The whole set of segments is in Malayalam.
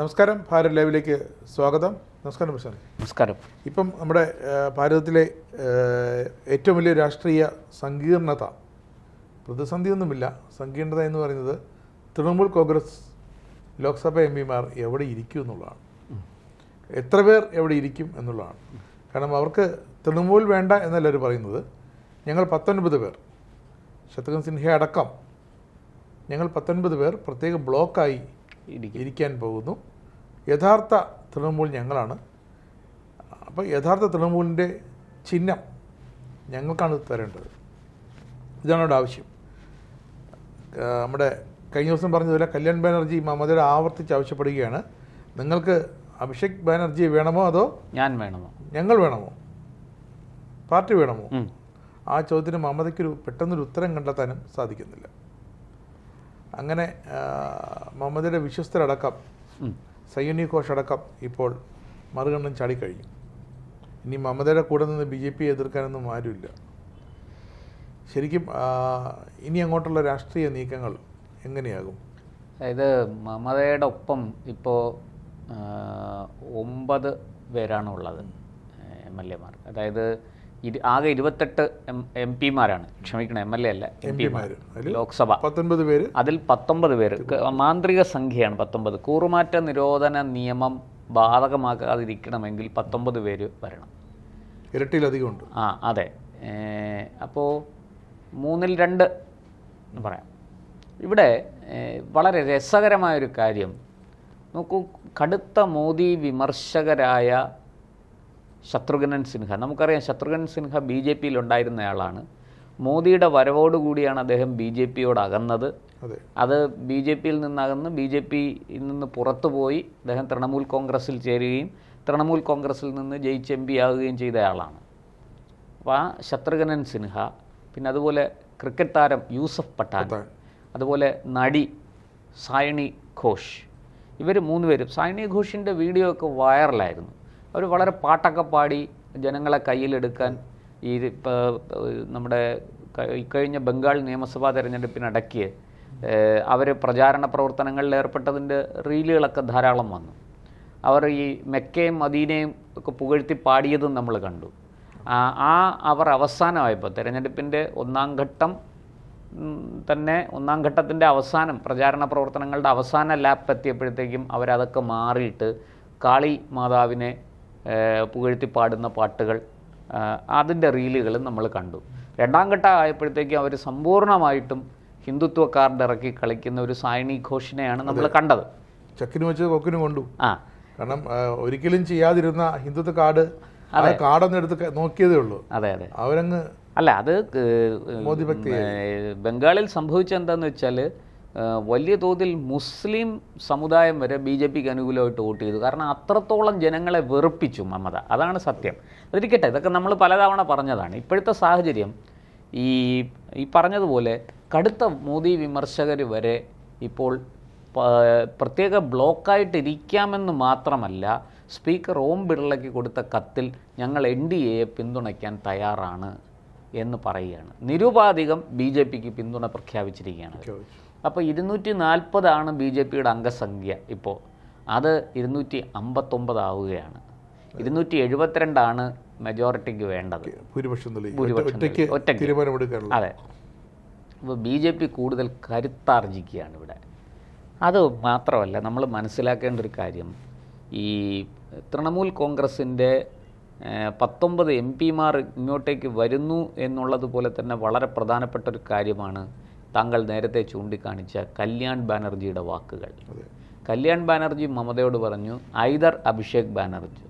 നമസ്കാരം, ഭാരത് ലൈവിലേക്ക് സ്വാഗതം. നമസ്കാരം പ്രശാന്ത്. നമസ്കാരം. ഇപ്പം നമ്മുടെ ഭാരതത്തിലെ ഏറ്റവും വലിയ രാഷ്ട്രീയ സങ്കീർണത, പ്രതിസന്ധിയൊന്നുമില്ല, സങ്കീർണത എന്ന് പറയുന്നത് തൃണമൂൽ കോൺഗ്രസ് ലോക്സഭ എംപിമാർ എവിടെ ഇരിക്കും എന്നുള്ളതാണ്. എത്ര പേർ എവിടെ ഇരിക്കും എന്നുള്ളതാണ്. കാരണം അവർക്ക് തൃണമൂൽ വേണ്ട എന്നല്ല അവർ പറയുന്നത്. ഞങ്ങൾ 19 പേർ, ശത്രുഘ്ന സിൻഹ അടക്കം ഞങ്ങൾ 19 പേർ പ്രത്യേക ബ്ലോക്കായി ഇരിക്കാൻ പോകുന്നു. യഥാർത്ഥ തൃണമൂൽ ഞങ്ങളാണ്. അപ്പോൾ യഥാർത്ഥ തൃണമൂലിൻ്റെ ചിഹ്നം ഞങ്ങൾക്കാണ് തരേണ്ടത്. ഇതാണ് അവിടെ ആവശ്യം. നമ്മുടെ കഴിഞ്ഞ ദിവസം പറഞ്ഞതുപോലെ കല്യാൺ ബാനർജി മമതയുടെ ആവർത്തിച്ച് ആവശ്യപ്പെടുകയാണ്, നിങ്ങൾക്ക് അഭിഷേക് ബാനർജി വേണമോ അതോ ഞങ്ങൾ വേണമോ, പാർട്ടി വേണമോ? ആ ചോദ്യത്തിന് മമതയ്ക്കൊരു പെട്ടെന്നൊരു ഉത്തരം കണ്ടെത്താനും സാധിക്കുന്നില്ല. അങ്ങനെ മമതയുടെ വിശ്വസ്തരടക്കം സയ്യൂനി ഘോഷ് അടക്കം ഇപ്പോൾ മറുകണ്ഠം ചാടിക്കഴിഞ്ഞു. ഇനി മമതയുടെ കൂടെ നിന്ന് BJP എതിർക്കാനൊന്നും ആരുമില്ല. ശരിക്കും ഇനി അങ്ങോട്ടുള്ള രാഷ്ട്രീയ നീക്കങ്ങൾ എങ്ങനെയാകും? അതായത് മമതയുടെ ഒപ്പം ഇപ്പോൾ 9 പേരാണ് ഉള്ളത് MLA മാർ. അതായത് ആകെ 28 MP-മാരാണ്, ക്ഷമിക്കണം, MLA അല്ല, MP-മാർ. ലോക്സഭ 19 പേര്, അതിൽ 19 പേര് മാന്ത്രിക സംഖ്യയാണ്. 19 കൂറുമാറ്റ നിരോധന നിയമം ബാധകമാക്കാതിരിക്കണമെങ്കിൽ 19 പേര് വരണം. ഇരട്ടിയിലധികം ഉണ്ട്. അതെ. അപ്പോൾ 3-2 എന്ന് പറയാം. ഇവിടെ വളരെ രസകരമായൊരു കാര്യം നോക്കൂ. കടുത്ത മോദി വിമർശകരായ ശത്രുഘ്നൻ സിൻഹ, നമുക്കറിയാം ശത്രുഘ്നൻ സിൻഹ BJP-യിലുണ്ടായിരുന്നയാളാണ്. മോദിയുടെ വരവോടുകൂടിയാണ് അദ്ദേഹം BJP-യോട് അകന്നത്. അത് BJP-യിൽ നിന്നകന്ന് BJP-യിൽ നിന്ന് പുറത്തുപോയി അദ്ദേഹം തൃണമൂൽ കോൺഗ്രസ്സിൽ ചേരുകയും തൃണമൂൽ കോൺഗ്രസ്സിൽ നിന്ന് ജയിച്ച് MP ആകുകയും ചെയ്തയാളാണ്. അപ്പോൾ ആ ശത്രുഘ്നൻ സിൻഹ, പിന്നെ അതുപോലെ ക്രിക്കറ്റ് താരം യൂസഫ് പട്ടാൻ, അതുപോലെ നടി സായണി ഘോഷ്, ഇവർ 3 പേരും. സായണി ഘോഷിൻ്റെ വീഡിയോ ഒക്കെ വൈറലായിരുന്നു. അവർ വളരെ പാട്ടൊക്കെ പാടി ജനങ്ങളെ കയ്യിലെടുക്കാൻ നമ്മുടെ ഇക്കഴിഞ്ഞ ബംഗാൾ നിയമസഭാ തെരഞ്ഞെടുപ്പിനിടയ്ക്ക് അവർ പ്രചാരണ പ്രവർത്തനങ്ങളിൽ ഏർപ്പെട്ടതിൻ്റെ റീലുകളൊക്കെ ധാരാളം വന്നു. അവർ ഈ മെക്കയും മദീനയും ഒക്കെ പുകഴ്ത്തി പാടിയതും നമ്മൾ കണ്ടു. അവർ അവസാനമായപ്പോൾ തെരഞ്ഞെടുപ്പിൻ്റെ ഒന്നാം ഘട്ടത്തിൻ്റെ അവസാനം, പ്രചാരണ പ്രവർത്തനങ്ങളുടെ അവസാന ലാപ്പ് എത്തിയപ്പോഴത്തേക്കും അവരതൊക്കെ മാറിയിട്ട് കാളി മാതാവിനെ പുകഴ്ത്തി പാടുന്ന പാട്ടുകൾ, അതിൻ്റെ റീലുകളും നമ്മൾ കണ്ടു. രണ്ടാം ഘട്ടം ആയപ്പോഴത്തേക്കും അവർ സമ്പൂർണ്ണമായിട്ടും ഹിന്ദുത്വ കാർഡ് ഇറക്കി കളിക്കുന്ന ഒരു സായണി ഘോഷിനെയാണ് നമ്മൾ കണ്ടത്. ചക്കിന് വെച്ച് കൊക്കിന് കൊണ്ടു. കാരണം ഒരിക്കലും ചെയ്യാതിരുന്ന ഹിന്ദുത്വ കാർഡൊന്നും എടുത്ത് നോക്കിയതേ ഉള്ളൂ. അതെ. അവരങ്ങ് അല്ല, അത് ബംഗാളിൽ സംഭവിച്ചെന്താന്ന് വെച്ചാൽ വലിയ തോതിൽ മുസ്ലിം സമുദായം വരെ BJP-ക്ക് അനുകൂലമായിട്ട് വോട്ട് ചെയ്തു. കാരണം അത്രത്തോളം ജനങ്ങളെ വെറുപ്പിച്ചു മമത. അതാണ് സത്യം. അതിരിക്കട്ടെ, ഇതൊക്കെ നമ്മൾ പലതവണ പറഞ്ഞതാണ്. ഇപ്പോഴത്തെ സാഹചര്യം ഈ പറഞ്ഞതുപോലെ കടുത്ത മോദി വിമർശകർ വരെ ഇപ്പോൾ പ്രത്യേക ബ്ലോക്കായിട്ടിരിക്കാമെന്ന് മാത്രമല്ല, സ്പീക്കർ ഓം ബിർളയ്ക്ക് കൊടുത്ത കത്തിൽ ഞങ്ങൾ NDA-യെ പിന്തുണയ്ക്കാൻ തയ്യാറാണ് എന്ന് പറയുകയാണ്. നിരുപാധികം BJP-ക്ക് പിന്തുണ പ്രഖ്യാപിച്ചിരിക്കുകയാണ്. അപ്പോൾ 240 BJP-യുടെ അംഗസംഖ്യ. ഇപ്പോൾ അത് 259 ആവുകയാണ്. 272 മെജോറിറ്റിക്ക് വേണ്ടത്, ഒറ്റയ്ക്ക്. അതെ. അപ്പോൾ BJP കൂടുതൽ കരുത്താർജിക്കുകയാണ് ഇവിടെ. അത് മാത്രമല്ല, നമ്മൾ മനസ്സിലാക്കേണ്ട ഒരു കാര്യം, ഈ തൃണമൂൽ കോൺഗ്രസിൻ്റെ 19 MP-മാർ ഇങ്ങോട്ടേക്ക് വരുന്നു എന്നുള്ളതുപോലെ തന്നെ വളരെ പ്രധാനപ്പെട്ട ഒരു കാര്യമാണ് താങ്കൾ നേരത്തെ ചൂണ്ടിക്കാണിച്ച കല്യാൺ ബാനർജിയുടെ വാക്കുകൾ. കല്യാൺ ബാനർജി മമതയോട് പറഞ്ഞു, ഐദർ അഭിഷേക് ബാനർജി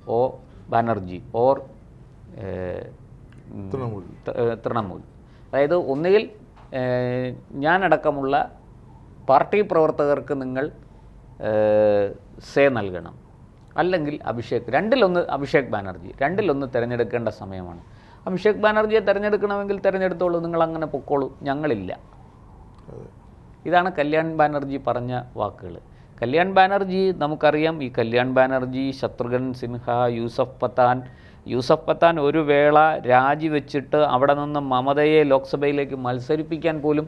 ഓർ തൃണമൂൽ. അതായത് ഒന്നുകിൽ ഞാനടക്കമുള്ള പാർട്ടി പ്രവർത്തകർക്ക് നിങ്ങൾ സേ നൽകണം, അല്ലെങ്കിൽ രണ്ടിലൊന്ന് അഭിഷേക് ബാനർജി, രണ്ടിലൊന്ന് തിരഞ്ഞെടുക്കേണ്ട സമയമാണ്. അഭിഷേക് ബാനർജിയെ തിരഞ്ഞെടുക്കണമെങ്കിൽ തിരഞ്ഞെടുത്തോളൂ, നിങ്ങൾ അങ്ങനെ പൊക്കോളൂ, ഞങ്ങളില്ല. ഇതാണ് കല്യാൺ ബാനർജി പറഞ്ഞ വാക്കുകൾ. കല്യാൺ ബാനർജി നമുക്കറിയാം. ഈ കല്യാൺ ബാനർജി, ശത്രുഘ്നൻ സിൻഹ, യൂസഫ് പത്താൻ ഒരു വേള രാജിവെച്ചിട്ട് അവിടെ നിന്ന് മമതയെ ലോക്സഭയിലേക്ക് മത്സരിപ്പിക്കാൻ പോലും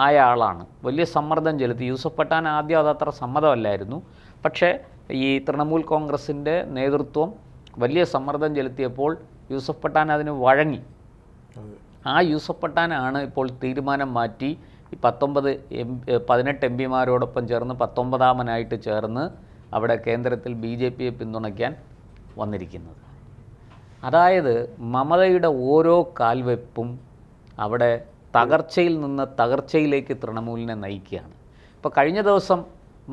ആയ ആളാണ്. വലിയ സമ്മർദ്ദം ചെലുത്തി. യൂസഫ് പട്ടാൻ ആദ്യം അതത്ര സമ്മതമല്ലായിരുന്നു. പക്ഷേ ഈ തൃണമൂൽ കോൺഗ്രസിൻ്റെ നേതൃത്വം വലിയ സമ്മർദ്ദം ചെലുത്തിയപ്പോൾ യൂസഫ് പട്ടാൻ അതിന് വഴങ്ങി. ആ യൂസഫ് പട്ടാനാണ് ഇപ്പോൾ തീരുമാനം മാറ്റി ഈ 18 എം പിമാരോടൊപ്പം ചേർന്ന് 19ാമനായിട്ട് ചേർന്ന് അവിടെ കേന്ദ്രത്തിൽ BJPയെ പിന്തുണയ്ക്കാൻ വന്നിരിക്കുന്നത്. അതായത് മമതയുടെ ഓരോ കാൽവെപ്പും അവിടെ തകർച്ചയിൽ നിന്ന് തകർച്ചയിലേക്ക് തൃണമൂലിനെ നയിക്കുകയാണ്. ഇപ്പോൾ കഴിഞ്ഞ ദിവസം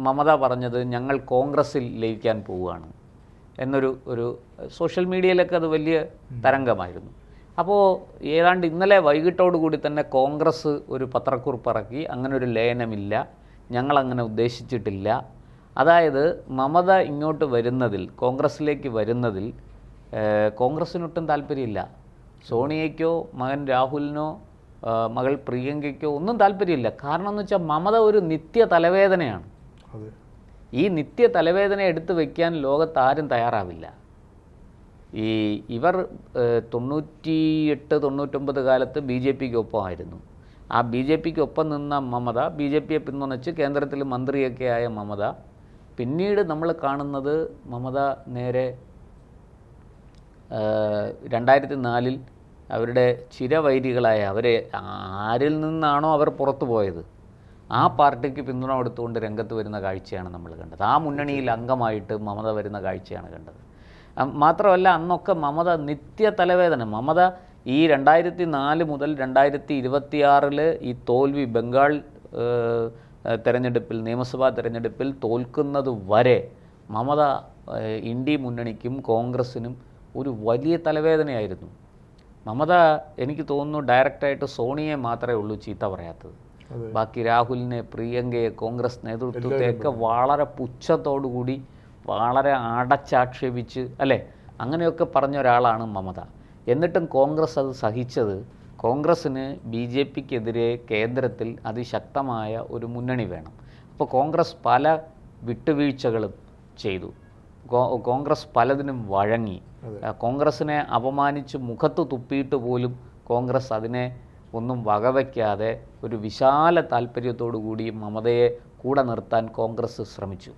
മമത പറഞ്ഞത് ഞങ്ങൾ കോൺഗ്രസ്സിൽ ലയിക്കാൻ പോവുകയാണ് എന്നൊരു സോഷ്യൽ മീഡിയയിലൊക്കെ അത് വലിയ തരംഗമായിരുന്നു. അപ്പോൾ ഏതാണ്ട് ഇന്നലെ വൈകിട്ടോടുകൂടി തന്നെ കോൺഗ്രസ് ഒരു പത്രക്കുറിപ്പിറക്കി, അങ്ങനെ ഒരു ലയനമില്ല, ഞങ്ങളങ്ങനെ ഉദ്ദേശിച്ചിട്ടില്ല. അതായത് മമത ഇങ്ങോട്ട് വരുന്നതിൽ, കോൺഗ്രസ്സിലേക്ക് വരുന്നതിൽ കോൺഗ്രസ്സിനൊട്ടും താല്പര്യമില്ല. സോണിയയ്ക്കോ മകൻ രാഹുലിനോ മകൾ പ്രിയങ്കയ്ക്കോ ഒന്നും താല്പര്യമില്ല. കാരണം എന്ന് വെച്ചാൽ മമത ഒരു നിത്യ തലവേദനയാണ്. ഈ നിത്യ തലവേദന എടുത്തു വയ്ക്കാൻ ലോകത്ത് ആരും തയ്യാറാവില്ല. ഇവർ 98-99 കാലത്ത് BJPക്ക് ഒപ്പമായിരുന്നു. ആ BJPക്ക് ഒപ്പം നിന്ന മമത, BJPയെ പിന്തുണച്ച് കേന്ദ്രത്തിൽ മന്ത്രിയൊക്കെ ആയ മമത, പിന്നീട് നമ്മൾ കാണുന്നത് മമത നേരെ 2004 അവരുടെ ചിരവൈരികളായ അവരെ ആരിൽ നിന്നാണോ അവർ പുറത്തു പോയത് ആ പാർട്ടിക്ക് പിന്തുണ കൊടുത്തുകൊണ്ട് രംഗത്ത് വരുന്ന കാഴ്ചയാണ് നമ്മൾ കണ്ടത്. ആ മുന്നണിയിൽ അംഗമായിട്ട് മമത വരുന്ന കാഴ്ചയാണ് കണ്ടത്. മാത്രമല്ല അന്നൊക്കെ മമത നിത്യ തലവേദന. മമത ഈ 2004 മുതൽ 2026 ഈ തോൽവി, ബംഗാൾ തെരഞ്ഞെടുപ്പിൽ, നിയമസഭാ തെരഞ്ഞെടുപ്പിൽ തോൽക്കുന്നത് വരെ മമത ഇന്ത്യ മുന്നണിക്കും കോൺഗ്രസ്സിനും ഒരു വലിയ തലവേദനയായിരുന്നു. മമത എനിക്ക് തോന്നുന്നു ഡയറക്റ്റായിട്ട് സോണിയെ മാത്രമേ ഉള്ളൂ ചീത്ത പറയാത്തത്. ബാക്കി രാഹുലിനെ, പ്രിയങ്കയെ, കോൺഗ്രസ് നേതൃത്വത്തെയൊക്കെ വളരെ പുച്ഛത്തോടുകൂടി വളരെ അടച്ചാക്ഷേപിച്ച് അല്ലേ അങ്ങനെയൊക്കെ പറഞ്ഞ ഒരാളാണ് മമത. എന്നിട്ടും കോൺഗ്രസ് അത് സഹിച്ചത്. കോൺഗ്രസ്സിന് BJPക്കെതിരെ കേന്ദ്രത്തിൽ അതിശക്തമായ ഒരു മുന്നണി വേണം. അപ്പോൾ കോൺഗ്രസ് പല വിട്ടുവീഴ്ചകളും ചെയ്തു. കോൺഗ്രസ് പലതിനും വഴങ്ങി. കോൺഗ്രസ്സിനെ അപമാനിച്ച് മുഖത്ത് തുപ്പിയിട്ട് പോലും കോൺഗ്രസ് അതിനെ ഒന്നും വകവയ്ക്കാതെ ഒരു വിശാല താല്പര്യത്തോടു കൂടി മമതയെ കൂടെ നിർത്താൻ കോൺഗ്രസ് ശ്രമിച്ചു.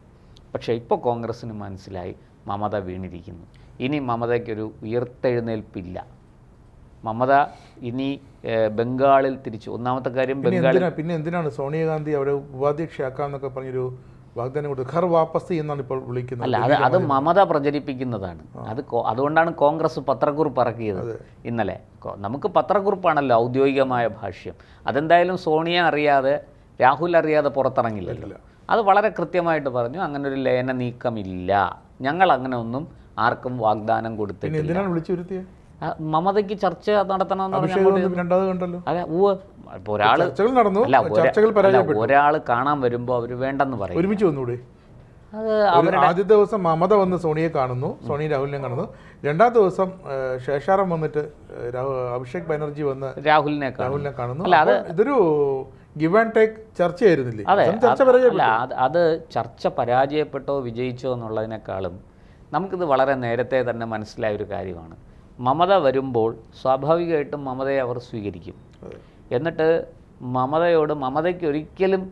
പക്ഷേ ഇപ്പോൾ കോൺഗ്രസ്സിന് മനസ്സിലായി മമത വീണിരിക്കുന്നു. ഇനി മമതയ്ക്കൊരു ഉയർത്തെഴുന്നേൽപ്പില്ല. മമത ഇനി ബംഗാളിൽ തിരിച്ചു. ഒന്നാമത്തെ കാര്യം ബംഗാളിൽ പിന്നെ എന്തിനാണ് സോണിയാഗാന്ധി അവിടെ ഉപാധ്യക്ഷയാക്കാന്നൊക്കെ പറഞ്ഞൊരു വാഗ്ദാനം കൊടുത്തു. ഘർ വാപ്പസ് എന്നാണ് ഇപ്പോൾ വിളിക്കുന്നത്. അല്ല, അത് മമത പ്രചരിപ്പിക്കുന്നതാണ്. അതുകൊണ്ടാണ് കോൺഗ്രസ് പത്രക്കുറിപ്പ് ഇറക്കിയത് ഇന്നലെ. നമുക്ക് പത്രക്കുറിപ്പാണല്ലോ ഔദ്യോഗികമായ ഭാഷ്യം. അതെന്തായാലും സോണിയ അറിയാതെ, രാഹുൽ അറിയാതെ പുറത്തിറങ്ങില്ലല്ലോ. അത് വളരെ കൃത്യമായിട്ട് പറഞ്ഞു, അങ്ങനെ ഒരു ലയന നീക്കമില്ല, ഞങ്ങൾ അങ്ങനെ ഒന്നും ആർക്കും വാഗ്ദാനം കൊടുത്തിട്ടില്ല. മമതയ്ക്ക് ചർച്ച നടത്തണമെന്ന് ഒരാൾ കാണാൻ വരുമ്പോൾ അവർ വേണ്ടെന്ന് പറയും. ഒരുമിച്ച് വന്നൂടെ? ആദ്യ ദിവസം മമത വന്ന് സോണിയെ കാണുന്നു, സോണി രാഹുലിനെ കാണുന്നു. രണ്ടാം ദിവസം ശേഷാറാം വന്നിട്ട് അഭിഷേക് ബാനർജി വന്ന് രാഹുലിനെ കാണുന്നു. ഇതൊരു ഗിവ് ആൻഡ് ടേക്ക് ചർച്ചയായിരുന്നില്ലേ? അത് ചർച്ച പരാജയപ്പെട്ടോ വിജയിച്ചോ എന്നുള്ളതിനേക്കാളും നമുക്കിത് വളരെ നേരത്തെ തന്നെ മനസ്സിലായ ഒരു കാര്യമാണ്. മമത വരുമ്പോൾ സ്വാഭാവികമായിട്ടും മമതയെ അവർ സ്വീകരിക്കും. എന്നിട്ട് മമതയ്ക്ക് ഒരിക്കലും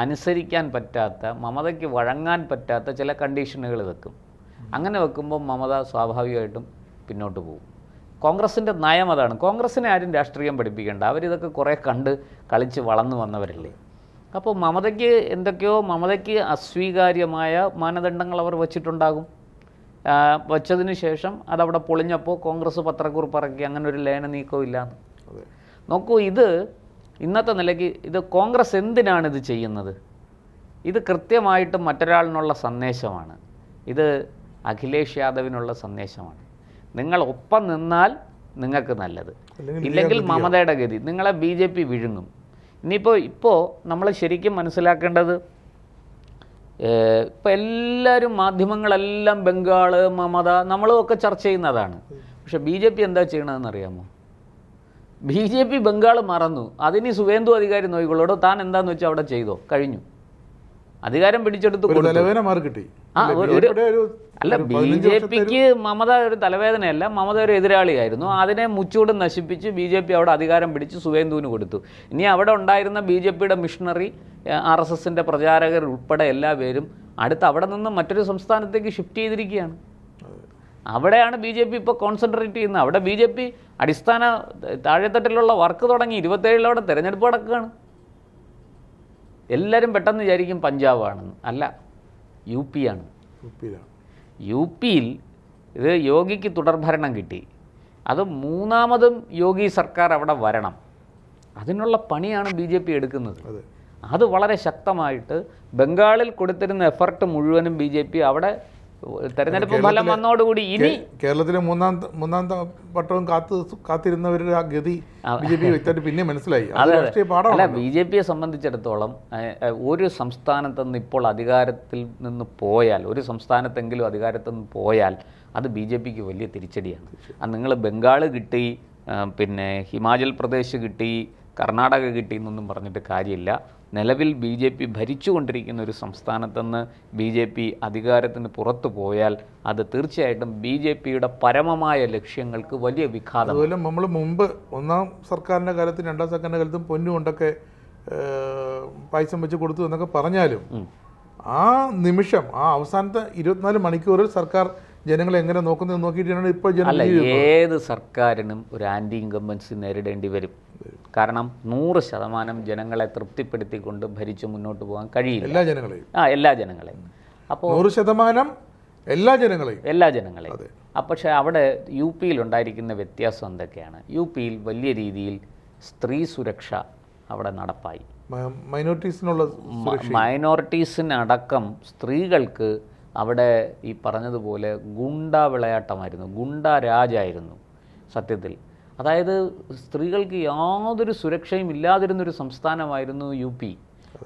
അനുസരിക്കാൻ പറ്റാത്ത, മമതയ്ക്ക് വഴങ്ങാൻ പറ്റാത്ത ചില കണ്ടീഷനുകൾ വെക്കും. അങ്ങനെ വെക്കുമ്പോൾ മമത സ്വാഭാവികമായിട്ടും പിന്നോട്ട് പോകും. കോൺഗ്രസിൻ്റെ നയം അതാണ്. കോൺഗ്രസ്സിനെ ആരും രാഷ്ട്രീയം പഠിപ്പിക്കേണ്ട, അവരിതൊക്കെ കുറേ കണ്ട് കളിച്ച് വളർന്നു വന്നവരല്ലേ. അപ്പോൾ മമതയ്ക്ക് എന്തൊക്കെയോ മമതയ്ക്ക് അസ്വീകാര്യമായ മാനദണ്ഡങ്ങൾ അവർ വച്ചിട്ടുണ്ടാകും. വച്ചതിന് ശേഷം അതവിടെ പൊളിഞ്ഞപ്പോൾ കോൺഗ്രസ് പത്രക്കുറിപ്പ് ഇറക്കി, അങ്ങനെ ഒരു ലയന നീക്കവും ഇല്ലാന്ന്. നോക്കൂ, ഇത് ഇന്നത്തെ നിലയ്ക്ക് ഇത് കോൺഗ്രസ് എന്തിനാണിത് ചെയ്യുന്നത്? ഇത് കൃത്യമായിട്ടും മറ്റൊരാളിനുള്ള സന്ദേശമാണ്. ഇത് അഖിലേഷ് യാദവിനുള്ള സന്ദേശമാണ്. നിങ്ങൾ ഒപ്പം നിന്നാൽ നിങ്ങൾക്ക് നല്ലത്, ഇല്ലെങ്കിൽ മമതയുടെ ഗതി, നിങ്ങളെ BJP വിഴുങ്ങും. ഇപ്പോൾ നമ്മൾ ശരിക്കും മനസ്സിലാക്കേണ്ടത്, ഇപ്പം എല്ലാവരും മാധ്യമങ്ങളെല്ലാം ബംഗാൾ, മമത, നമ്മളും ഒക്കെ ചർച്ച ചെയ്യുന്നതാണ്. പക്ഷെ BJP എന്താ ചെയ്യണമെന്ന് അറിയാമോ? BJP ബംഗാൾ മറന്നു. അതിന് സുവേന്ദു അധികാരി നോക്കിക്കൊള്ളോടോ, താൻ എന്താണെന്ന് വെച്ചാൽ അവിടെ ചെയ്തോ, കഴിഞ്ഞു. അധികാരം പിടിച്ചെടുത്ത് കിട്ടി. അല്ല, BJPക്ക് മമത ഒരു തലവേദനയല്ല, മമത ഒരു എതിരാളിയായിരുന്നു. അതിനെ മുച്ചൂട് നശിപ്പിച്ച് BJP അവിടെ അധികാരം പിടിച്ച് സുവേന്ദുവിന് കൊടുത്തു. ഇനി അവിടെ ഉണ്ടായിരുന്ന BJPയുടെ മിഷണറി, RSSന്റെ പ്രചാരകർ ഉൾപ്പെടെ എല്ലാവരും അവിടെ നിന്ന് മറ്റൊരു സംസ്ഥാനത്തേക്ക് ഷിഫ്റ്റ് ചെയ്തിരിക്കുകയാണ്. അവിടെയാണ് BJP ഇപ്പോൾ കോൺസെൻട്രേറ്റ് ചെയ്യുന്നത്. അവിടെ BJP അടിസ്ഥാന താഴെത്തട്ടിലുള്ള വർക്ക് തുടങ്ങി. 27 തെരഞ്ഞെടുപ്പ് നടക്കുകയാണ്. എല്ലാവരും പെട്ടെന്ന് വിചാരിക്കും പഞ്ചാബാണെന്ന്. അല്ല, UP ആണ്. UPയിൽ ഇത് യോഗിക്ക് തുടർഭരണം കിട്ടി. അത് മൂന്നാമതും യോഗി സർക്കാർ അവിടെ വരണം. അതിനുള്ള പണിയാണ് BJP എടുക്കുന്നത്. അത് വളരെ ശക്തമായിട്ട് ബംഗാളിൽ കൊടുത്തിരുന്ന എഫർട്ട് മുഴുവനും BJP അവിടെ തെരഞ്ഞെടുപ്പ് ഫലം വന്നോടുകൂടി ഇനി കേരളത്തിലെ മൂന്നാം വട്ടവും കാത്തിരുന്നവരുടെ ആ ഗതി BJP വ്യക്തമായിട്ട് പിന്നെ മനസ്സിലായി. അല്ല, BJPയെ സംബന്ധിച്ചിടത്തോളം ഒരു സംസ്ഥാനത്ത് നിന്ന് ഇപ്പോൾ അധികാരത്തിൽ നിന്ന് പോയാൽ, ഒരു സംസ്ഥാനത്തെങ്കിലും അധികാരത്തിൽ നിന്ന് പോയാൽ അത് BJPക്ക് വലിയ തിരിച്ചടിയാണ്. അത് നിങ്ങൾ ബംഗാൾ കിട്ടി, പിന്നെ ഹിമാചൽ പ്രദേശ് കിട്ടി, കർണാടക കിട്ടി എന്നൊന്നും പറഞ്ഞിട്ട് കാര്യമില്ല. നിലവിൽ BJP ഭരിച്ചുകൊണ്ടിരിക്കുന്ന ഒരു സംസ്ഥാനത്തുനിന്ന് BJP അധികാരത്തിന് പുറത്തു പോയാൽ അത് തീർച്ചയായിട്ടും BJPയുടെ പരമമായ ലക്ഷ്യങ്ങൾക്ക് വലിയ വിഘാതം. അതുപോലെ നമ്മൾ മുമ്പ് ഒന്നാം സർക്കാരിൻ്റെ കാലത്തും രണ്ടാം സർക്കാരിൻ്റെ കാലത്തും പൊന്നുകൊണ്ടൊക്കെ പായസം വെച്ച് കൊടുത്തു എന്നൊക്കെ പറഞ്ഞാലും ആ നിമിഷം, ആ അവസാനത്തെ 24 മണിക്കൂറിൽ സർക്കാർ ജനങ്ങളെ എങ്ങനെ നോക്കുന്നത് നോക്കിയിട്ടാണ് ഇപ്പോൾ അല്ല, ഏത് സർക്കാരിനും ഒരു ആൻറ്റി ഇൻകംബൻസി നേരിടേണ്ടി വരും. കാരണം 100% ജനങ്ങളെ തൃപ്തിപ്പെടുത്തിക്കൊണ്ട് ഭരിച്ച് മുന്നോട്ട് പോകാൻ കഴിയില്ല. എല്ലാ ജനങ്ങളെയും. അപ്പോൾ 100% എല്ലാ ജനങ്ങളെയും. പക്ഷേ അവിടെ UPയിൽ ഉണ്ടായിരിക്കുന്ന വ്യത്യാസം എന്തൊക്കെയാണ്? UPയിൽ വലിയ രീതിയിൽ സ്ത്രീ സുരക്ഷ അവിടെ നടപ്പായി. മൈനോറിറ്റീസിനടക്കം സ്ത്രീകൾക്ക് അവിടെ ഈ പറഞ്ഞതുപോലെ ഗുണ്ടാ വിളയാട്ടമായിരുന്നു, ഗുണ്ടാ രാജായിരുന്നു സത്യത്തിൽ. അതായത് സ്ത്രീകൾക്ക് യാതൊരു സുരക്ഷയും ഇല്ലാതിരുന്നൊരു സംസ്ഥാനമായിരുന്നു UP.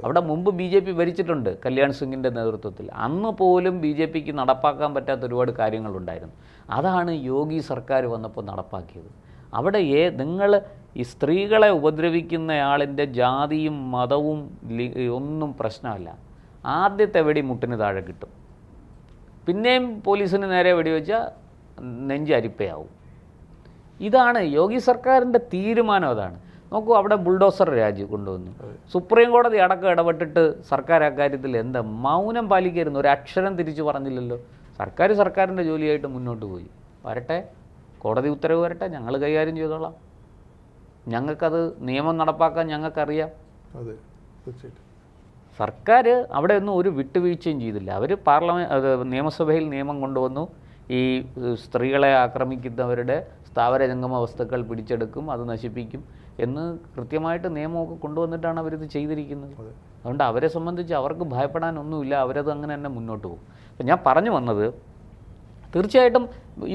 അവിടെ മുമ്പ് BJP ഭരിച്ചിട്ടുണ്ട് കല്യാൺ സിംഗിൻ്റെ നേതൃത്വത്തിൽ. അന്ന് പോലും BJPക്ക് നടപ്പാക്കാൻ പറ്റാത്ത ഒരുപാട് കാര്യങ്ങളുണ്ടായിരുന്നു. അതാണ് യോഗി സർക്കാർ വന്നപ്പോൾ നടപ്പാക്കിയത്. അവിടെ നിങ്ങൾ ഈ സ്ത്രീകളെ ഉപദ്രവിക്കുന്നയാളിൻ്റെ ജാതിയും മതവും ഒന്നും പ്രശ്നമല്ല. ആദ്യത്തെ വെടി മുട്ടിന് താഴെ കിട്ടും, പിന്നെയും പോലീസിന് നേരെ വെടിവെച്ചാൽ നെഞ്ച് അരിപ്പയാവും. ഇതാണ് യോഗി സർക്കാരിൻ്റെ തീരുമാനം. അതാണ്. നോക്കൂ, അവിടെ ബുൾഡോസർ രാജ് കൊണ്ടുവന്നു. സുപ്രീം കോടതി അടക്കം ഇടപെട്ടിട്ട് സർക്കാർ അക്കാര്യത്തിൽ എന്താ മൗനം പാലിക്കായിരുന്നു? ഒരു അക്ഷരം തിരിച്ചു പറഞ്ഞില്ലല്ലോ. സർക്കാരിൻ്റെ ജോലിയായിട്ട് മുന്നോട്ട് പോയി. വരട്ടെ, കോടതി ഉത്തരവ് വരട്ടെ, ഞങ്ങൾ കൈകാര്യം ചെയ്തോളാം. ഞങ്ങൾക്കത് നിയമം നടപ്പാക്കാൻ ഞങ്ങൾക്കറിയാം. സർക്കാർ അവിടെ ഒന്നും ഒരു വിട്ടുവീഴ്ചയും ചെയ്തില്ല. അവർ നിയമസഭയിൽ നിയമം കൊണ്ടുവന്നു. ഈ സ്ത്രീകളെ ആക്രമിക്കുന്നവരുടെ സ്ഥാവര ജംഗമ വസ്തുക്കൾ പിടിച്ചെടുക്കും, അത് നശിപ്പിക്കും എന്ന് കൃത്യമായിട്ട് നിയമമൊക്കെ കൊണ്ടുവന്നിട്ടാണ് അവരിത് ചെയ്തിരിക്കുന്നത്. അതുകൊണ്ട് അവരെ സംബന്ധിച്ച് അവർക്ക് ഭയപ്പെടാനൊന്നുമില്ല. അവരത് അങ്ങനെ തന്നെ മുന്നോട്ട് പോകും. അപ്പം ഞാൻ പറഞ്ഞു വന്നത്, തീർച്ചയായിട്ടും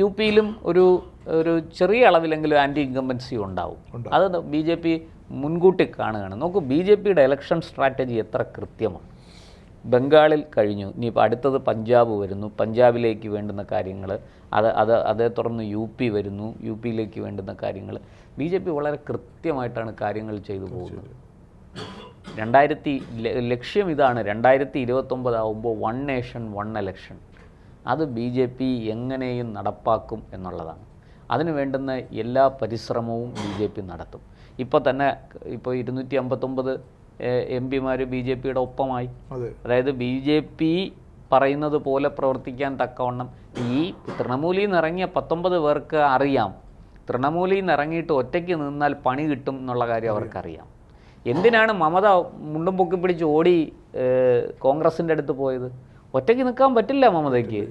UPയിലും ഒരു ചെറിയ അളവിലെങ്കിലും ആൻറ്റി ഇൻകംബൻസി ഉണ്ടാവും. അത് BJP മുൻകൂട്ടി കാണുകയാണ്. നോക്കൂ, BJPയുടെ ഇലക്ഷൻ സ്ട്രാറ്റജി എത്ര കൃത്യമാണ്. ബംഗാളിൽ കഴിഞ്ഞു, ഇനിയിപ്പോൾ അടുത്തത് പഞ്ചാബ് വരുന്നു, പഞ്ചാബിലേക്ക് വേണ്ടുന്ന കാര്യങ്ങൾ, അതേ തുടർന്ന് UP വരുന്നു, UPയിലേക്ക് വേണ്ടുന്ന കാര്യങ്ങൾ. BJP വളരെ കൃത്യമായിട്ടാണ് കാര്യങ്ങൾ ചെയ്തു പോകുന്നത്. ലക്ഷ്യം ഇതാണ്, 2029 ആകുമ്പോൾ 1 നേഷൻ 1 ഇലക്ഷൻ. അത് BJP എങ്ങനെയും നടപ്പാക്കും എന്നുള്ളതാണ്. അതിന് വേണ്ടുന്ന എല്ലാ പരിശ്രമവും BJP നടത്തും. ഇപ്പോൾ 259 MP BJPയുടെ ഒപ്പമായി. അതായത് BJP പറയുന്നത് പോലെ പ്രവർത്തിക്കാൻ തക്കവണ്ണം ഈ തൃണമൂലിൽ നിന്ന് ഇറങ്ങിയ 19 പേർക്ക് അറിയാം, തൃണമൂലിൽ നിന്ന് ഇറങ്ങിയിട്ട് ഒറ്റയ്ക്ക് നിന്നാൽ പണി കിട്ടും എന്നുള്ള കാര്യം അവർക്കറിയാം. എന്തിനാണ് മമത മുണ്ടും പൊക്കി പിടിച്ച് ഓടി കോൺഗ്രസിൻ്റെ അടുത്ത് പോയത്? ഒറ്റയ്ക്ക് നിൽക്കാൻ പറ്റില്ല മമതയ്ക്ക്.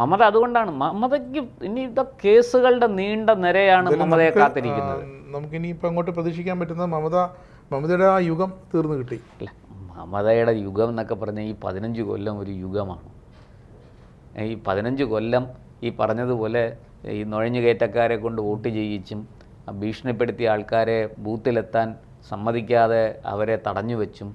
മമത അതുകൊണ്ടാണ്, മമതയ്ക്ക് ഇനി കേസുകളുടെ നീണ്ട നിരയാണ് മമതയെ കാത്തിരിക്കുന്നത്. നമുക്കിനി ഇപ്പം അങ്ങോട്ട് പ്രതീക്ഷിക്കാൻ പറ്റുന്നത് മമതയുടെ ആ യുഗം തീർന്നു കിട്ടി. അല്ല, മമതയുടെ യുഗം എന്നൊക്കെ പറഞ്ഞാൽ ഈ 15 കൊല്ലം ഒരു യുഗമാണ്. ഈ 15 കൊല്ലം ഈ പറഞ്ഞതുപോലെ ഈ നുഴഞ്ഞുകയറ്റക്കാരെ കൊണ്ട് വോട്ട് ചെയ്യിച്ചും ഭീഷണിപ്പെടുത്തിയ ആൾക്കാരെ ബൂത്തിലെത്താൻ സമ്മതിക്കാതെ അവരെ തടഞ്ഞു വെച്ചും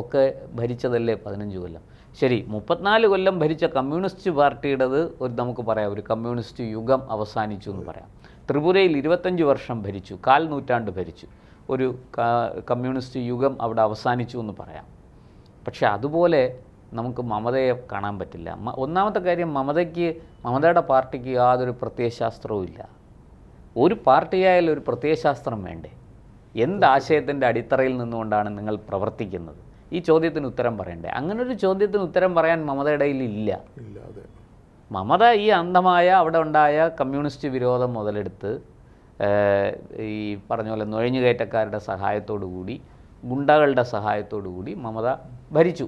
ഒക്കെ ഭരിച്ചതല്ലേ 15 കൊല്ലം. ശരി, 34 കൊല്ലം ഭരിച്ച കമ്മ്യൂണിസ്റ്റ് പാർട്ടിയുടേത് നമുക്ക് പറയാം, ഒരു കമ്മ്യൂണിസ്റ്റ് യുഗം അവസാനിച്ചു എന്ന് പറയാം. ത്രിപുരയിൽ 25 വർഷം ഭരിച്ചു, 1/4 നൂറ്റാണ്ട് ഭരിച്ചു, ഒരു കമ്മ്യൂണിസ്റ്റ് യുഗം അവിടെ അവസാനിച്ചു എന്ന് പറയാം. പക്ഷെ അതുപോലെ നമുക്ക് മമതയെ കാണാൻ പറ്റില്ല. ഒന്നാമത്തെ കാര്യം, മമതയുടെ പാർട്ടിക്ക് യാതൊരു പ്രത്യയശാസ്ത്രവും ഇല്ല. ഒരു പാർട്ടിയായാലും ഒരു പ്രത്യയശാസ്ത്രം വേണ്ടേ? എന്താശയത്തിൻ്റെ അടിത്തറയിൽ നിന്നുകൊണ്ടാണ് നിങ്ങൾ പ്രവർത്തിക്കുന്നത്? ഈ ചോദ്യത്തിന് ഉത്തരം പറയണ്ടേ? അങ്ങനൊരു ചോദ്യത്തിന് ഉത്തരം പറയാൻ മമതയുടെ ഇല്ല. മമത ഈ അന്ധമായ അവിടെ ഉണ്ടായ കമ്മ്യൂണിസ്റ്റ് വിരോധം മുതലെടുത്ത് ഈ പറഞ്ഞ പോലെ നുഴഞ്ഞുകയറ്റക്കാരുടെ സഹായത്തോടു കൂടി, ഗുണ്ടകളുടെ സഹായത്തോടു കൂടി മമത ഭരിച്ചു.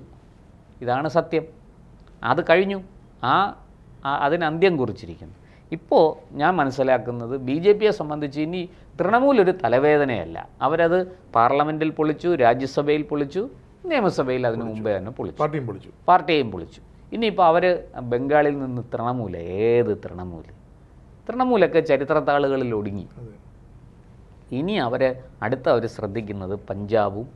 ഇതാണ് സത്യം. അത് കഴിഞ്ഞു. അതിന് അന്ത്യം കുറിച്ചിരിക്കുന്നു. ഇപ്പോൾ ഞാൻ മനസ്സിലാക്കുന്നത് BJPയെ സംബന്ധിച്ച് ഇനി തൃണമൂൽ ഒരു തലവേദനയല്ല. അവരത് പാർലമെൻറ്റിൽ പൊളിച്ചു, രാജ്യസഭയിൽ പൊളിച്ചു, നിയമസഭയിൽ അതിനു മുമ്പേ തന്നെ പാർട്ടിയെയും പൊളിച്ചു. ഇനിയിപ്പോൾ അവർ ബംഗാളിൽ നിന്ന് ഏത് തൃണമൂലൊക്കെ ചരിത്രത്താളുകളിൽ ഒടുങ്ങി. ഇനി അവർ ശ്രദ്ധിക്കുന്നത് പഞ്ചാബും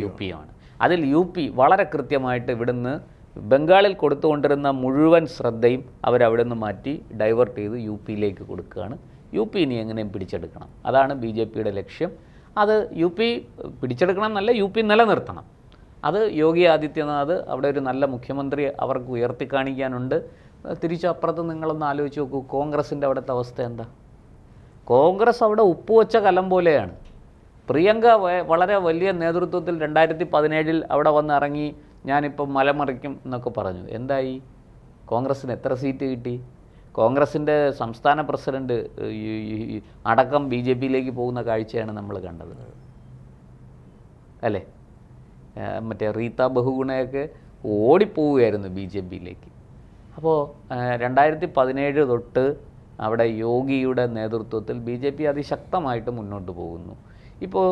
UPയുമാണ്. അതിൽ UP വളരെ കൃത്യമായിട്ട് ഇവിടുന്ന് ബംഗാളിൽ കൊടുത്തുകൊണ്ടിരുന്ന മുഴുവൻ ശ്രദ്ധയും അവരവിടെ നിന്ന് മാറ്റി ഡൈവേർട്ട് ചെയ്ത് UPയിലേക്ക് കൊടുക്കുകയാണ്. UP ഇനി എങ്ങനെയും പിടിച്ചെടുക്കണം. അതാണ് BJPയുടെ ലക്ഷ്യം. അത് UP പിടിച്ചെടുക്കണം എന്നല്ല, UP നിലനിർത്തണം. അത് യോഗി ആദിത്യനാഥ് അവിടെ ഒരു നല്ല മുഖ്യമന്ത്രി അവർക്ക് ഉയർത്തിക്കാണിക്കാനുണ്ട്. തിരിച്ചപ്പുറത്ത് നിങ്ങളൊന്ന് ആലോചിച്ച് നോക്കൂ, കോൺഗ്രസിൻ്റെ അവിടുത്തെ അവസ്ഥ എന്താ? കോൺഗ്രസ് അവിടെ ഉപ്പുവെച്ച കലം പോലെയാണ്. പ്രിയങ്ക വളരെ വലിയ നേതൃത്വത്തിൽ 2017 അവിടെ വന്നിറങ്ങി, ഞാനിപ്പം മലമറിക്കും എന്നൊക്കെ പറഞ്ഞു. എന്തായി? കോൺഗ്രസ്സിന് എത്ര സീറ്റ് കിട്ടി? കോൺഗ്രസിൻ്റെ സംസ്ഥാന പ്രസിഡന്റ് അടക്കം BJPയിലേക്ക് പോകുന്ന കാഴ്ചയാണ് നമ്മൾ കണ്ടത്, അല്ലേ? മറ്റേ റീത്ത ബഹുഗുണയൊക്കെ ഓടിപ്പോവുകയായിരുന്നു BJPയിലേക്ക്. അപ്പോൾ 2017 തൊട്ട് അവിടെ യോഗിയുടെ നേതൃത്വത്തിൽ BJP അതിശക്തമായിട്ട് മുന്നോട്ട് പോകുന്നു. ഇപ്പോൾ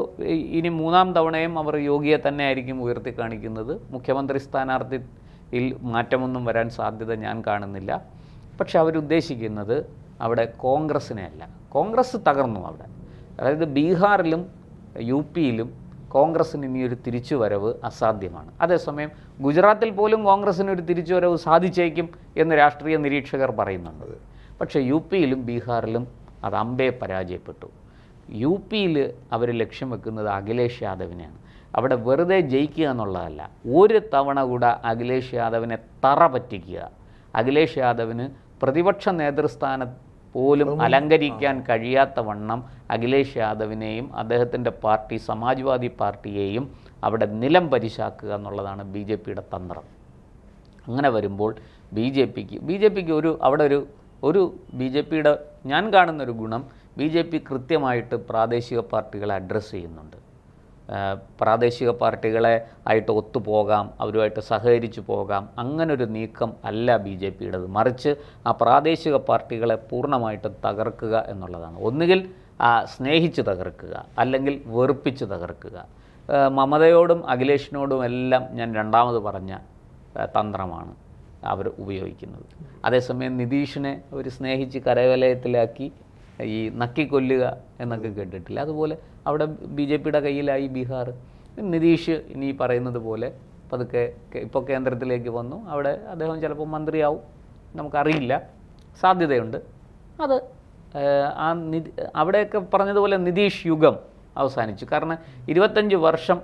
ഇനി 3ാം തവണയും അവർ യോഗിയെ തന്നെ ആയിരിക്കും ഉയർത്തി കാണിക്കുന്നത്. മുഖ്യമന്ത്രി സ്ഥാനാർത്ഥിയിൽ മാറ്റമൊന്നും വരാൻ സാധ്യത ഞാൻ കാണുന്നില്ല. പക്ഷെ അവരുദ്ദേശിക്കുന്നത് അവിടെ കോൺഗ്രസിനെ അല്ല. കോൺഗ്രസ് തകർന്നു അവിടെ. അതായത് ബീഹാറിലും UPയിലും കോൺഗ്രസ്സിന് ഇനിയൊരു തിരിച്ചുവരവ് അസാധ്യമാണ്. അതേസമയം ഗുജറാത്തിൽ പോലും കോൺഗ്രസ്സിനൊരു തിരിച്ചുവരവ് സാധിച്ചേക്കും എന്ന് രാഷ്ട്രീയ നിരീക്ഷകർ പറയുന്നുണ്ട്. പക്ഷേ UPയിലും ബീഹാറിലും അത് അമ്പേ പരാജയപ്പെട്ടു. UPയിൽ അവർ ലക്ഷ്യം വെക്കുന്നത് അഖിലേഷ് യാദവിനെയാണ്. അവിടെ വെറുതെ ജയിക്കുക എന്നുള്ളതല്ല, ഒരു തവണ കൂടെ അഖിലേഷ് യാദവിനെ തറ പറ്റിക്കുക. അഖിലേഷ് യാദവിന് പ്രതിപക്ഷ നേതൃസ്ഥാനം പോലും അലങ്കരിക്കാൻ കഴിയാത്ത വണ്ണം അഖിലേഷ് യാദവിനെയും അദ്ദേഹത്തിൻ്റെ പാർട്ടി സമാജ്വാദി പാർട്ടിയെയും അവിടെ നിലം പരിശാക്കുക എന്നുള്ളതാണ് BJPയുടെ തന്ത്രം. അങ്ങനെ വരുമ്പോൾ BJPക്ക് ഒരു BJPയുടെ ഞാൻ കാണുന്നൊരു ഗുണം, BJP കൃത്യമായിട്ട് പ്രാദേശിക പാർട്ടികളെ അഡ്രസ്സ് ചെയ്യുന്നുണ്ട്. പ്രാദേശിക പാർട്ടികളെ ആയിട്ട് ഒത്തുപോകാം, അവരുമായിട്ട് സഹകരിച്ചു പോകാം, അങ്ങനൊരു നീക്കം അല്ല BJPയുടേത്. മറിച്ച് ആ പ്രാദേശിക പാർട്ടികളെ പൂർണ്ണമായിട്ട് തകർക്കുക എന്നുള്ളതാണ്. ഒന്നുകിൽ സ്നേഹിച്ച് തകർക്കുക, അല്ലെങ്കിൽ വെറുപ്പിച്ച് തകർക്കുക. മമതയോടും അഖിലേഷിനോടും എല്ലാം ഞാൻ രണ്ടാമത് പറഞ്ഞ തന്ത്രമാണ് അവർ ഉപയോഗിക്കുന്നത്. അതേസമയം നിതീഷിനെ അവർ സ്നേഹിച്ച് കരവലയത്തിലാക്കി ഈ നക്കിക്കൊല്ലുക എന്നൊക്കെ കേട്ടിട്ടില്ല. അതുപോലെ അവിടെ BJPയുടെ കയ്യിലായി ബീഹാർ. നിതീഷ് ഇനി പറയുന്നത് പോലെ പതുക്കെ ഇപ്പോൾ കേന്ദ്രത്തിലേക്ക് വന്നു. അവിടെ അദ്ദേഹം ചിലപ്പോൾ മന്ത്രിയാവും, നമുക്കറിയില്ല, സാധ്യതയുണ്ട്. അത് അവിടെയൊക്കെ പറഞ്ഞതുപോലെ നിതീഷ് യുഗം അവസാനിച്ചു. കാരണം 25 വർഷം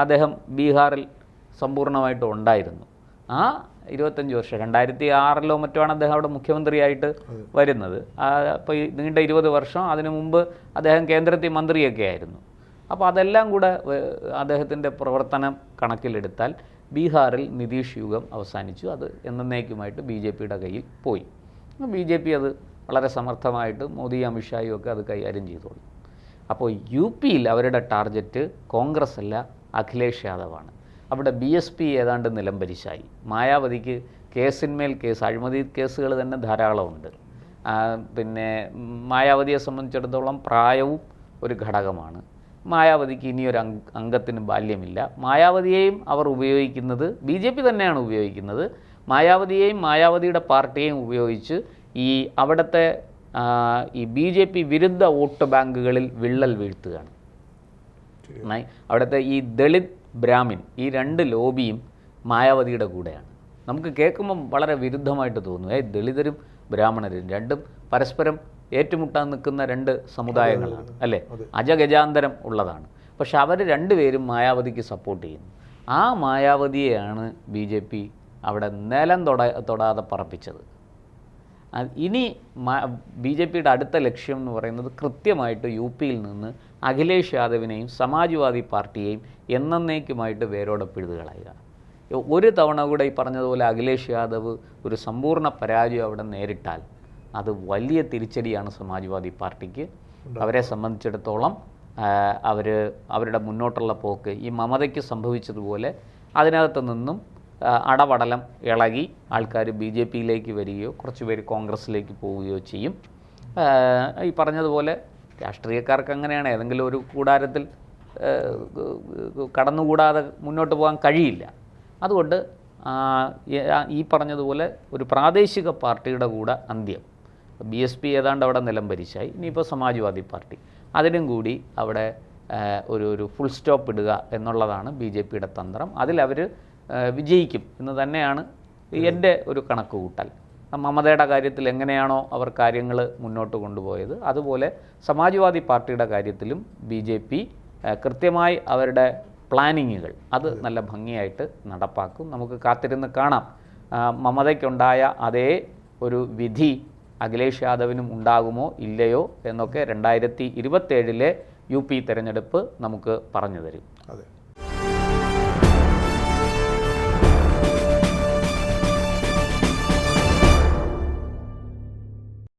അദ്ദേഹം ബീഹാറിൽ സമ്പൂർണ്ണമായിട്ടും ഉണ്ടായിരുന്നു. ആ 25 വർഷം 2006 മറ്റോ ആണ് അദ്ദേഹം അവിടെ മുഖ്യമന്ത്രിയായിട്ട് വരുന്നത്. അപ്പോൾ നീണ്ട 20 വർഷം അതിനു മുമ്പ് അദ്ദേഹം കേന്ദ്രത്തിൽ മന്ത്രിയൊക്കെ ആയിരുന്നു. അപ്പോൾ അതെല്ലാം കൂടെ അദ്ദേഹത്തിൻ്റെ പ്രവർത്തനം കണക്കിലെടുത്താൽ ബീഹാറിൽ നിതീഷ് യുഗം അവസാനിച്ചു. അത് എന്നേക്കുമായിട്ട് BJPയുടെ കയ്യിൽ പോയി. BJP അത് വളരെ സമർത്ഥമായിട്ട് മോദി അമിത്ഷായും ഒക്കെ അത് കൈകാര്യം ചെയ്തോളൂ. അപ്പോൾ UPയിൽ അവരുടെ ടാർഗറ്റ് കോൺഗ്രസ് അല്ല, അഖിലേഷ് യാദവാണ്. അവിടെ BSP ഏതാണ്ട് നിലംപരിശായി. മായാവതിക്ക് കേസിന്മേൽ കേസ്, അഴിമതി കേസുകൾ തന്നെ ധാരാളമുണ്ട്. പിന്നെ മായാവതിയെ സംബന്ധിച്ചിടത്തോളം പ്രായവും ഒരു ഘടകമാണ്. മായാവതിക്ക് ഇനിയൊരു അംഗത്തിന് ബാല്യമില്ല. മായാവതിയെയും അവർ ഉപയോഗിക്കുന്നത്, BJP തന്നെയാണ് ഉപയോഗിക്കുന്നത്. മായാവതിയെയും മായാവതിയുടെ പാർട്ടിയെയും ഉപയോഗിച്ച് ഈ അവിടുത്തെ ഈ BJP വിരുദ്ധ വോട്ട് ബാങ്കുകളിൽ വിള്ളൽ വീഴ്ത്തുകയാണ്. അവിടുത്തെ ഈ ദളിത് ബ്രാഹ്മിൻ, ഈ രണ്ട് ലോബിയും മായാവതിയുടെ കൂടെയാണ്. നമുക്ക് കേൾക്കുമ്പം വളരെ വിരുദ്ധമായിട്ട് തോന്നും. ദളിതരും ബ്രാഹ്മണരും രണ്ടും പരസ്പരം ഏറ്റുമുട്ടാൻ നിൽക്കുന്ന രണ്ട് സമുദായങ്ങളാണ്, അല്ലേ? അജഗജാന്തരം ഉള്ളതാണ്. പക്ഷെ അവർ രണ്ടുപേരും മായാവതിക്ക് സപ്പോർട്ട് ചെയ്യുന്നു. ആ മായാവതിയെയാണ് BJP അവിടെ നിലം തൊടാതെ പറപ്പിച്ചത്. ഇനി BJPയുടെ അടുത്ത ലക്ഷ്യം എന്ന് പറയുന്നത് കൃത്യമായിട്ട് UP-യിൽ നിന്ന് അഖിലേഷ് യാദവിനെയും സമാജ്വാദി പാർട്ടിയെയും എന്നേക്കുമായിട്ട് വേരോടെ പിഴുതുകളയുക. ഒരു തവണ കൂടെ ഈ പറഞ്ഞതുപോലെ അഖിലേഷ് യാദവ് ഒരു സമ്പൂർണ്ണ പരാജയം അവിടെ നേരിട്ടാൽ അത് വലിയ തിരിച്ചടിയാണ് സമാജ്വാദി പാർട്ടിക്ക്. അവരെ സംബന്ധിച്ചിടത്തോളം അവരുടെ മുന്നോട്ടുള്ള പോക്ക് ഈ മമതയ്ക്ക് സംഭവിച്ചതുപോലെ അതിനകത്ത് നിന്നും അടപടലം ഇളകി ആൾക്കാർ BJP-യിലേക്ക് വരികയോ കുറച്ച് പേര് കോൺഗ്രസ്സിലേക്ക് പോവുകയോ ചെയ്യും. ഈ പറഞ്ഞതുപോലെ രാഷ്ട്രീയക്കാർക്ക് അങ്ങനെയാണ്, ഏതെങ്കിലും ഒരു കൂടാരത്തിൽ കടന്നുകൂടാതെ മുന്നോട്ട് പോകാൻ കഴിയില്ല. അതുകൊണ്ട് ഈ പറഞ്ഞതുപോലെ ഒരു പ്രാദേശിക പാർട്ടിയുടെ കൂടെ അന്ത്യം. BSP ഏതാണ്ട് അവിടെ നിലംപരിശായി. ഇനിയിപ്പോൾ സമാജ്വാദി പാർട്ടി അതിനും കൂടി അവിടെ ഒരു ഫുൾ സ്റ്റോപ്പ് ഇടുക എന്നുള്ളതാണ് BJPയുടെ തന്ത്രം. അതിലവർ വിജയിക്കും എന്ന് തന്നെയാണ് എൻ്റെ ഒരു കണക്ക് കൂട്ടൽ. മമതയുടെ കാര്യത്തിൽ എങ്ങനെയാണോ അവർ കാര്യങ്ങൾ മുന്നോട്ട് കൊണ്ടുപോയത് അതുപോലെ സമാജ്വാദി പാർട്ടിയുടെ കാര്യത്തിലും BJP കൃത്യമായി അവരുടെ പ്ലാനിങ്ങുകൾ അത് നല്ല ഭംഗിയായിട്ട് നടപ്പാക്കും. നമുക്ക് കാത്തിരുന്ന് കാണാം. മമതയ്ക്കുണ്ടായ അതേ ഒരു വിധി അഖിലേഷ് യാദവിനും ഉണ്ടാകുമോ ഇല്ലയോ എന്നൊക്കെ 2027 UP തെരഞ്ഞെടുപ്പ് നമുക്ക് പറഞ്ഞു തരും. അതെ.